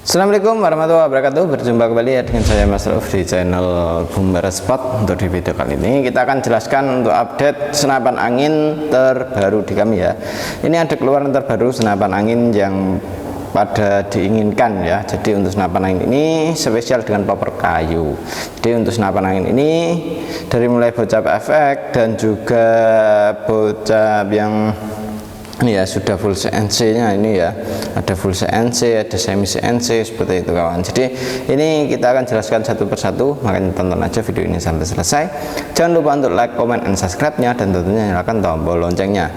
Assalamualaikum warahmatullahi wabarakatuh. Berjumpa kembali ya dengan saya Mas Rauf di channel Boomer Spot. Untuk di video kali ini kita akan jelaskan untuk update senapan angin terbaru di kami ya. Ini ada keluaran terbaru senapan angin yang pada diinginkan ya. Jadi untuk senapan angin ini spesial dengan popper kayu. Jadi untuk senapan angin ini dari mulai bocap efek dan juga bocap yang ini ya sudah full CNC nya ini ya, ada full CNC, ada semi CNC seperti itu kawan. Jadi ini kita akan jelaskan satu persatu, makanya tonton aja video ini sampai selesai. Jangan lupa untuk like, comment, and subscribe nya, dan tentunya nyalakan tombol loncengnya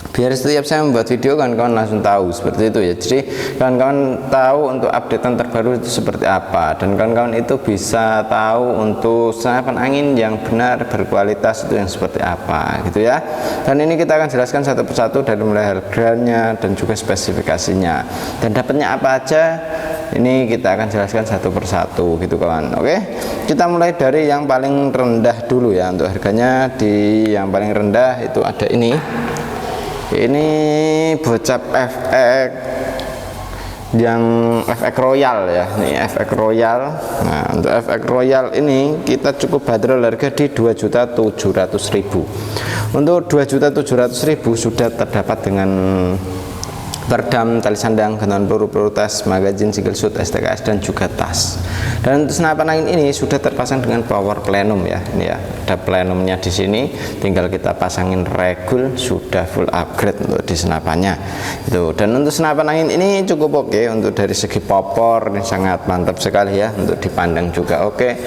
biar setiap saya membuat video kawan-kawan langsung tahu seperti itu ya. Jadi kawan-kawan tahu untuk updatean terbaru itu seperti apa, dan kawan-kawan itu bisa tahu untuk senapan angin yang benar berkualitas itu yang seperti apa gitu ya. Dan ini kita akan jelaskan satu persatu dari mulai harganya dan juga spesifikasinya dan dapatnya apa aja. Ini kita akan jelaskan satu persatu gitu kawan. Oke, kita mulai dari yang paling rendah dulu ya. Untuk harganya di yang paling rendah itu ada ini bocap FX yang FX Royal ya, ini FX Royal. Nah untuk FX Royal ini kita cukup bandrol harga di 2.700.000. Untuk 2.700.000 sudah terdapat dengan peredam, tali sandang, gantungan peluru tas, magazin, single shoot, STKS, dan juga tas. Dan untuk senapan angin ini sudah terpasang dengan power plenum ya. Ini ya, ada plenumnya di sini. Tinggal kita pasangin regul, sudah full upgrade untuk di senapannya. Itu. Dan untuk senapan angin ini cukup oke. Untuk dari segi popor ini sangat mantap sekali ya. Untuk dipandang juga oke.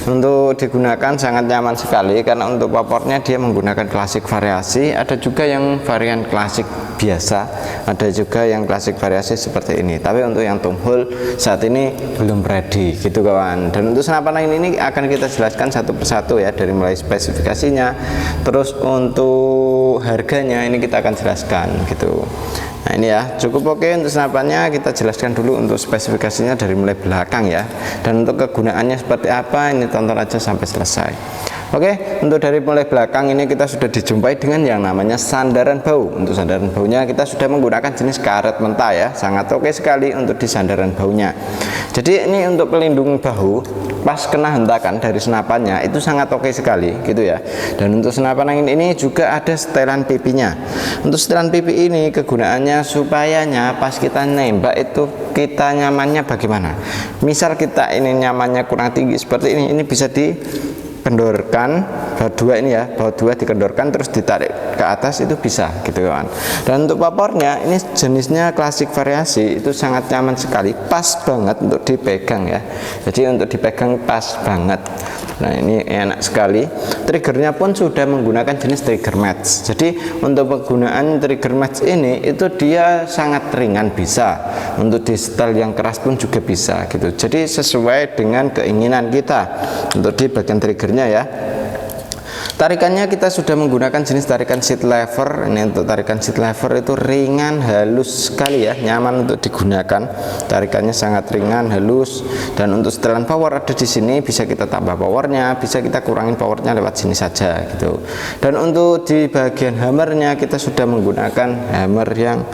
Untuk digunakan sangat nyaman sekali karena untuk popornya dia menggunakan klasik variasi. Ada juga yang varian klasik biasa. Ada juga yang klasik variasi seperti ini, tapi untuk yang tomhole saat ini belum ready gitu kawan. Dan untuk senapan angin ini akan kita jelaskan satu persatu ya, dari mulai spesifikasinya, terus untuk harganya ini kita akan jelaskan gitu. Nah ini ya cukup oke. Untuk senapannya kita jelaskan dulu untuk spesifikasinya dari mulai belakang ya, dan untuk kegunaannya seperti apa ini tonton aja sampai selesai. Oke, untuk dari mulai belakang ini kita sudah dijumpai dengan yang namanya sandaran bau. Untuk sandaran baunya kita sudah menggunakan jenis karet mentah ya, sangat oke sekali untuk di sandaran baunya. Jadi ini untuk pelindung bahu pas kena hentakan dari senapannya itu sangat oke sekali gitu ya. Dan untuk senapan angin ini juga ada setelan pipinya. Untuk setelan pipi ini kegunaannya supayanya pas kita nembak itu kita nyamannya bagaimana. Misal kita ini nyamannya kurang tinggi seperti ini bisa dikendorkan baut dua ini ya, baut dua dikendorkan terus ditarik ke atas itu bisa gitu kan. Dan untuk popornya ini jenisnya klasik variasi, itu sangat nyaman sekali, pas banget untuk dipegang ya. Jadi untuk dipegang pas banget. Nah ini enak sekali. Triggernya pun sudah menggunakan jenis trigger match. Jadi untuk penggunaan trigger match ini itu dia sangat ringan, bisa untuk di setel yang keras pun juga bisa gitu. Jadi sesuai dengan keinginan kita untuk di bagian triggernya ya. Tarikannya kita sudah menggunakan jenis tarikan seat lever. Ini untuk tarikan seat lever itu ringan, halus sekali ya, nyaman untuk digunakan. Tarikannya sangat ringan, halus. Dan untuk setelan power ada di sini, bisa kita tambah powernya, bisa kita kurangin powernya lewat sini saja gitu. Dan untuk di bagian hammernya kita sudah menggunakan hammer yang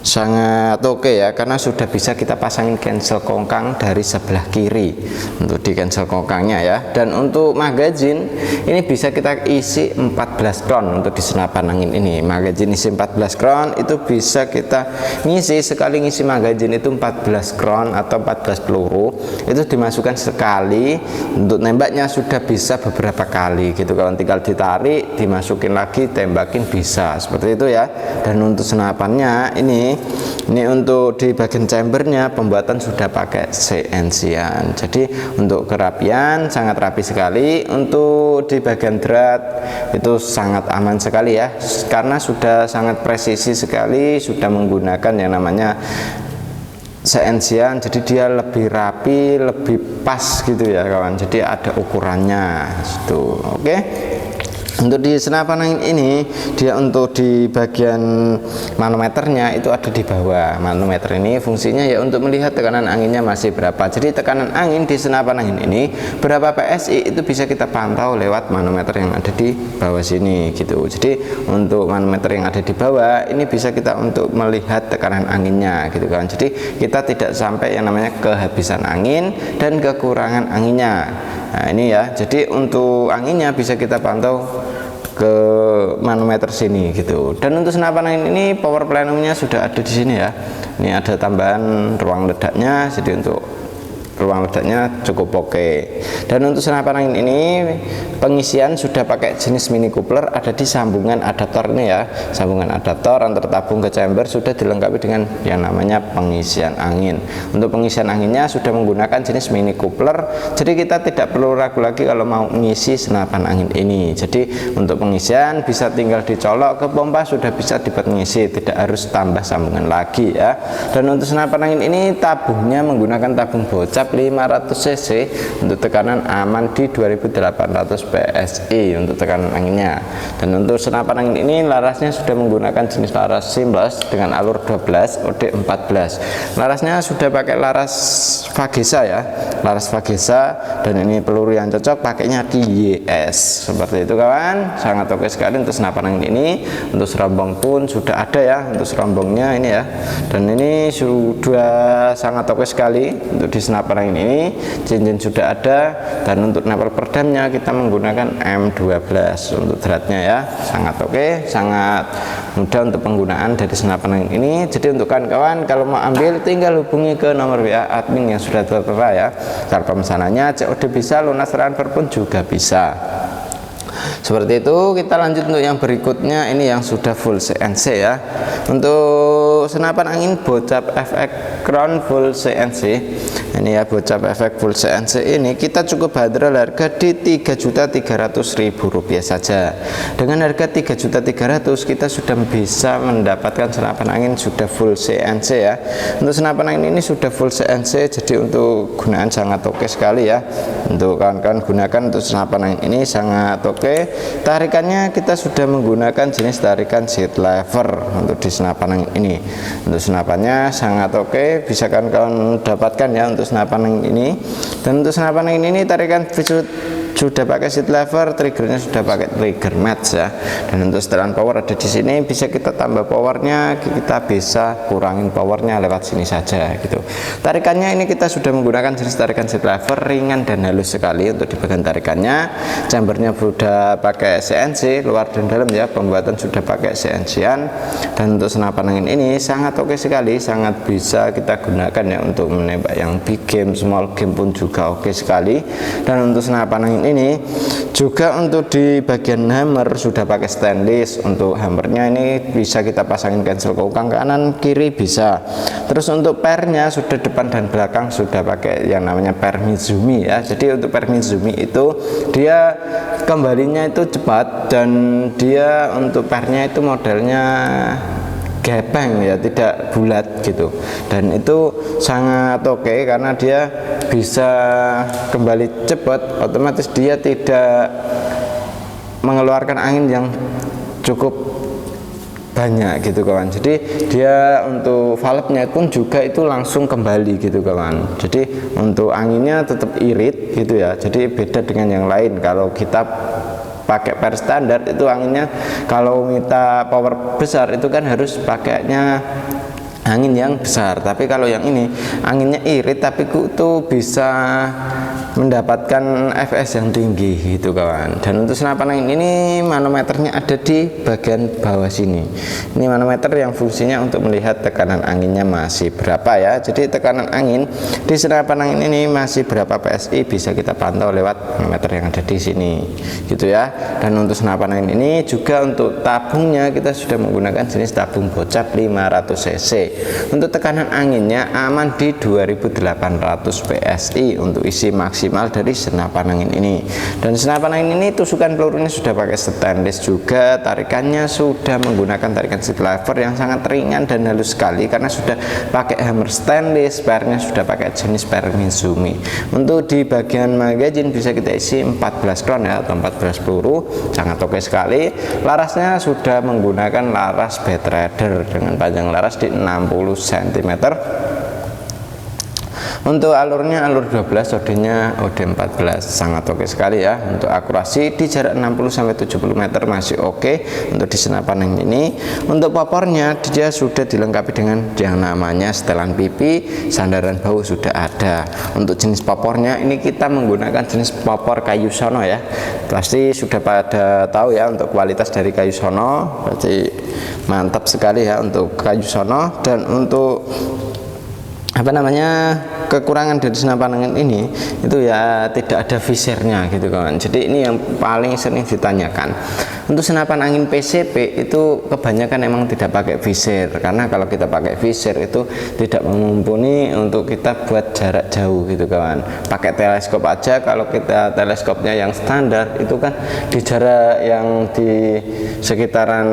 sangat oke ya, karena sudah bisa kita pasangin cancel kongkang dari sebelah kiri untuk di cancel kongkangnya ya. Dan untuk magazin ini bisa kita isi 14 crown. Untuk di senapan angin ini magazin isi 14 crown itu bisa kita ngisi, sekali ngisi magazin itu 14 crown atau 14 peluru itu dimasukkan sekali. Untuk nembaknya sudah bisa beberapa kali gitu, kalau tinggal ditarik dimasukin lagi, tembakin bisa seperti itu ya. Dan untuk senapannya ini untuk di bagian chambernya pembuatan sudah pakai CNC-an. Jadi untuk kerapian sangat rapi sekali. Untuk di bagian drat itu sangat aman sekali ya, karena sudah sangat presisi sekali, sudah menggunakan yang namanya CNC-an. Jadi dia lebih rapi, lebih pas gitu ya kawan. Jadi ada ukurannya gitu. Oke. Untuk di senapan angin ini, dia untuk di bagian manometernya itu ada di bawah. Manometer ini fungsinya ya untuk melihat tekanan anginnya masih berapa. Jadi tekanan angin di senapan angin ini berapa PSI itu bisa kita pantau lewat manometer yang ada di bawah sini gitu. Jadi untuk manometer yang ada di bawah ini bisa kita untuk melihat tekanan anginnya gitu kan. Jadi kita tidak sampai yang namanya kehabisan angin dan kekurangan anginnya. Nah ini ya, jadi untuk anginnya bisa kita pantau ke manometer sini gitu. Dan untuk senapan angin ini power plenumnya sudah ada di sini ya. Ini ada tambahan ruang ledaknya, jadi untuk ruang ledaknya cukup oke. Dan untuk senapan angin ini pengisian sudah pakai jenis mini coupler, ada di sambungan adaptor ini ya, sambungan adaptor antar tabung ke chamber sudah dilengkapi dengan yang namanya pengisian angin. Untuk pengisian anginnya sudah menggunakan jenis mini coupler, jadi kita tidak perlu ragu lagi kalau mau mengisi senapan angin ini. Jadi untuk pengisian bisa tinggal dicolok ke pompa, sudah bisa dibuat mengisi, tidak harus tambah sambungan lagi ya. Dan untuk senapan angin ini tabungnya menggunakan tabung bocap 500 cc untuk tekanan aman di 2800 PSI untuk tekanan anginnya. Dan untuk senapan angin ini larasnya sudah menggunakan jenis laras seamless dengan alur 12 OD14. Larasnya sudah pakai laras Vagesa ya, laras Vagesa, dan ini peluru yang cocok pakainya di YS seperti itu kawan. Sangat oke sekali untuk senapan angin ini. Untuk serombong pun sudah ada ya, untuk serombongnya ini ya, dan ini sudah sangat oke sekali untuk di senapan angin ini. Cincin sudah ada, dan untuk nempel perdamnya kita menggunakan M12 untuk dratnya ya. Sangat oke, sangat mudah untuk penggunaan dari senapan angin ini. Jadi untuk kawan-kawan kalau mau ambil tinggal hubungi ke nomor WA admin yang sudah tertera ya. Cara pemesanannya COD bisa, lunas transfer pun juga bisa. Seperti itu. Kita lanjut untuk yang berikutnya, ini yang sudah full CNC ya. Untuk senapan angin bocap efek crown full CNC ini ya, bocap efek full CNC ini kita cukup bandrol harga di Rp3.300.000 saja. Dengan harga Rp3.300.000 kita sudah bisa mendapatkan senapan angin sudah full CNC ya. Untuk senapan angin ini sudah full CNC, jadi untuk gunaan sangat oke sekali ya. Untuk kawan-kawan gunakan untuk senapan angin ini sangat oke. Tarikannya kita sudah menggunakan jenis tarikan seat lever untuk di senapan angin ini. Untuk senapannya sangat oke, bisa kawan-kawan dapatkan ya untuk senapan angin ini. Dan untuk senapan angin ini tarikan sudah pakai seat lever, triggernya sudah pakai trigger match ya. Dan untuk setelan power ada di sini, bisa kita tambah powernya, kita bisa kurangin powernya lewat sini saja gitu. Tarikannya ini kita sudah menggunakan jenis tarikan seat lever, ringan dan halus sekali untuk di bagian tarikannya. Chambernya sudah pakai CNC luar dan dalam ya, pembuatan sudah pakai CNC-an. Dan untuk senapan angin ini sangat oke sekali, sangat bisa kita gunakan ya untuk menembak yang big game, small game pun juga oke sekali. Dan untuk senapan angin ini juga untuk di bagian hammer sudah pakai stainless. Untuk hammernya ini bisa kita pasangin cancel ke kanan kiri bisa. Terus untuk pernya sudah depan dan belakang sudah pakai yang namanya per Mizumi ya. Jadi untuk per Mizumi itu dia kembalinya itu cepat, dan dia untuk pernya itu modelnya gepeng ya, tidak bulat gitu. Dan itu sangat oke karena dia bisa kembali cepat, otomatis dia tidak mengeluarkan angin yang cukup banyak gitu kawan. Jadi dia untuk valve-nya pun juga itu langsung kembali gitu kawan. Jadi untuk anginnya tetap irit gitu ya. Jadi beda dengan yang lain. Kalau kita pakai per standar itu anginnya, kalau minta power besar itu kan harus pakainya angin yang besar. Tapi kalau yang ini anginnya irit tapi itu bisa mendapatkan fs yang tinggi gitu kawan. Dan untuk senapan angin ini manometernya ada di bagian bawah sini. Ini manometer yang fungsinya untuk melihat tekanan anginnya masih berapa ya. Jadi tekanan angin di senapan angin ini masih berapa PSI bisa kita pantau lewat manometer yang ada di sini gitu ya. Dan untuk senapan angin ini juga untuk tabungnya kita sudah menggunakan jenis tabung bocap 500 cc. Untuk tekanan anginnya aman di 2800 PSI untuk isi maksimal dari senapan angin ini. Dan senapan angin ini tusukan pelurunya sudah pakai stainless juga, tarikannya sudah menggunakan tarikan seat lever yang sangat ringan dan halus sekali karena sudah pakai hammer stainless, sparenya sudah pakai jenis spare Mizumi. Untuk di bagian magazine bisa kita isi 14 round ya, atau 14 peluru, sangat oke sekali. Larasnya sudah menggunakan laras Bad Raider dengan panjang laras di 60 cm. Untuk alurnya alur 12, OD-nya OD 14, sangat oke sekali ya. Untuk akurasi di jarak 60-70 meter masih oke untuk di senapan angin ini. Untuk popornya dia sudah dilengkapi dengan yang namanya setelan pipi, sandaran bahu sudah ada. Untuk jenis popornya ini kita menggunakan jenis popor kayu sono ya. Pasti sudah pada tahu ya untuk kualitas dari kayu sono, berarti mantap sekali ya untuk kayu sono. Dan untuk kekurangan dari senapan angin ini itu ya tidak ada visirnya gitu kawan. Jadi ini yang paling sering ditanyakan. Untuk senapan angin PCP itu kebanyakan emang tidak pakai visir, karena kalau kita pakai visir itu tidak mumpuni untuk kita buat jarak jauh gitu kawan. Pakai teleskop aja, kalau kita teleskopnya yang standar itu kan di jarak yang di sekitaran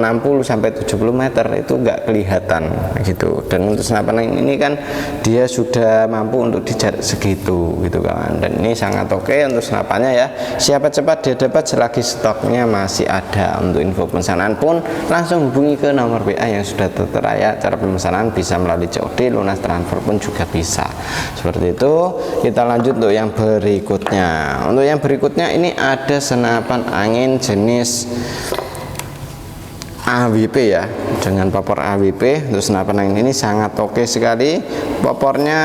60-70 meter itu nggak kelihatan gitu. Dan untuk senapan angin ini kan dia sudah mampu untuk di jarak segitu gitu kawan. Dan ini sangat oke untuk senapannya ya. Siapa cepat dia dapat selagi stoknya masih ada. Untuk info pemesanan pun langsung hubungi ke nomor WA yang sudah tertera ya. Cara pemesanan bisa melalui COD, lunas transfer pun juga bisa. Seperti itu. Kita lanjut untuk yang berikutnya. Untuk yang berikutnya ini ada senapan angin jenis AWP ya, dengan popor AWP. Untuk senapan angin ini sangat oke sekali. Popornya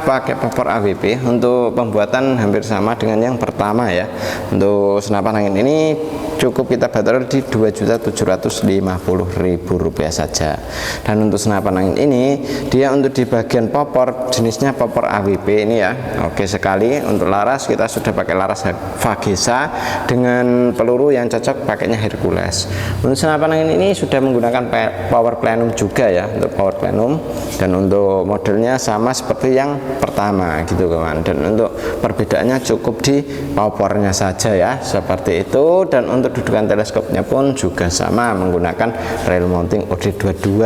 pakai popor AWP. Untuk pembuatan hampir sama dengan yang pertama ya. Untuk senapan angin ini cukup kita bandrol di Rp2.750.000 saja. Dan untuk senapan angin ini dia untuk di bagian popor jenisnya popor AWP ini ya, oke sekali. Untuk laras kita sudah pakai laras Vagesa dengan peluru yang cocok pakainya Hercules. Untuk senapan angin ini sudah menggunakan power plenum juga ya, untuk power plenum. Dan untuk modelnya sama seperti yang pertama gitu kawan. Dan untuk perbedaannya cukup di powernya saja ya, seperti itu. Dan untuk dudukan teleskopnya pun juga sama, menggunakan rail mounting OD22.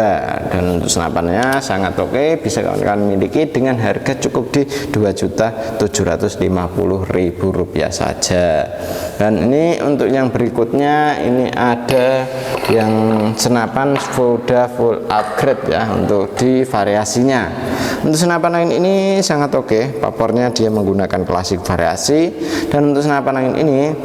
Dan untuk senapannya sangat oke, bisa kawan-kawan miliki dengan harga cukup di Rp2.750.000 saja. Dan ini untuk yang berikutnya ini ada yang senapan sudah full upgrade ya, untuk di variasinya. Untuk senapan angin ini sangat oke, popornya dia menggunakan klasik variasi. Dan untuk senapan angin ini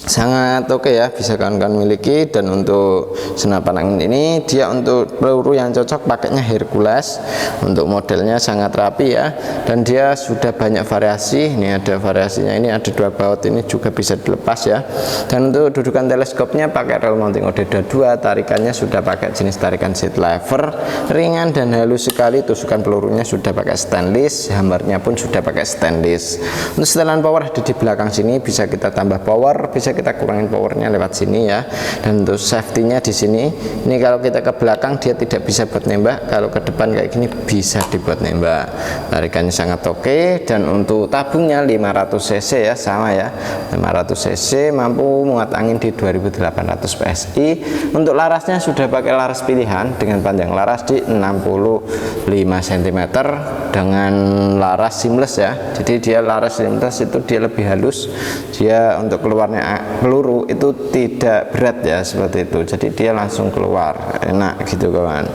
sangat oke ya, bisa kawan-kawan miliki. Dan untuk senapan angin ini dia untuk peluru yang cocok pakainya Hercules. Untuk modelnya sangat rapi ya, dan dia sudah banyak variasi. Ini ada variasinya, ini ada 2 baut, ini juga bisa dilepas ya. Dan untuk dudukan teleskopnya pakai rail mounting OD22, tarikannya sudah pakai jenis tarikan seat lever, ringan dan halus sekali. Tusukan pelurunya sudah pakai stainless, hammernya pun sudah pakai stainless. Untuk setelan power ada di belakang sini, bisa kita tambah power, bisa kita kurangin powernya lewat sini ya. Dan untuk safety-nya di sini, ini kalau kita ke belakang dia tidak bisa buat nembak, kalau ke depan kayak gini bisa dibuat nembak. Tarikannya sangat oke. Dan untuk tabungnya 500 cc ya, sama ya, 500 cc, mampu muat angin di 2800 PSI. Untuk larasnya sudah pakai laras pilihan dengan panjang laras di 65 cm dengan laras seamless ya. Jadi dia laras seamless itu dia lebih halus, dia untuk keluarnya peluru itu tidak berat ya, seperti itu. Jadi dia langsung keluar, enak gitu kawan.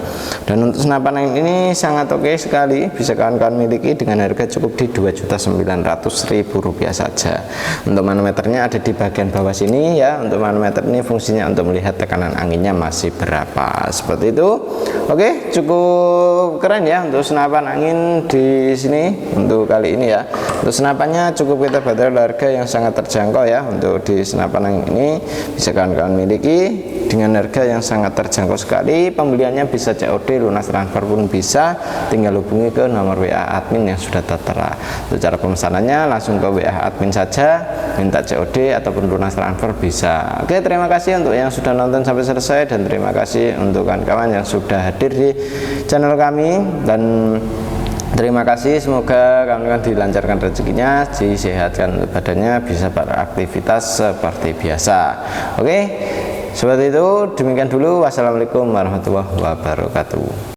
Dan untuk senapan angin ini sangat oke sekali, bisa kawan-kawan miliki dengan harga cukup di Rp2.900.000 saja. Untuk manometernya ada di bagian bawah sini ya. Untuk manometer ini fungsinya untuk melihat tekanan anginnya masih berapa, seperti itu. Oke, cukup keren ya untuk senapan angin di sini untuk kali ini ya. Untuk senapannya cukup kita bandrol harga yang sangat terjangkau ya. Untuk di senapan yang ini bisa kawan-kawan miliki dengan harga yang sangat terjangkau sekali. Pembeliannya bisa COD, lunas transfer pun bisa, tinggal hubungi ke nomor WA admin yang sudah tertera. Untuk cara pemesanannya langsung ke WA admin saja, minta COD ataupun lunas transfer bisa. Oke, terima kasih untuk yang sudah nonton sampai selesai, dan terima kasih untuk kawan-kawan yang sudah hadir di channel kami, dan terima kasih, semoga kawan-kawan dilancarkan rezekinya, disehatkan badannya, bisa beraktivitas seperti biasa. Oke, seperti itu, demikian dulu. Wassalamualaikum warahmatullahi wabarakatuh.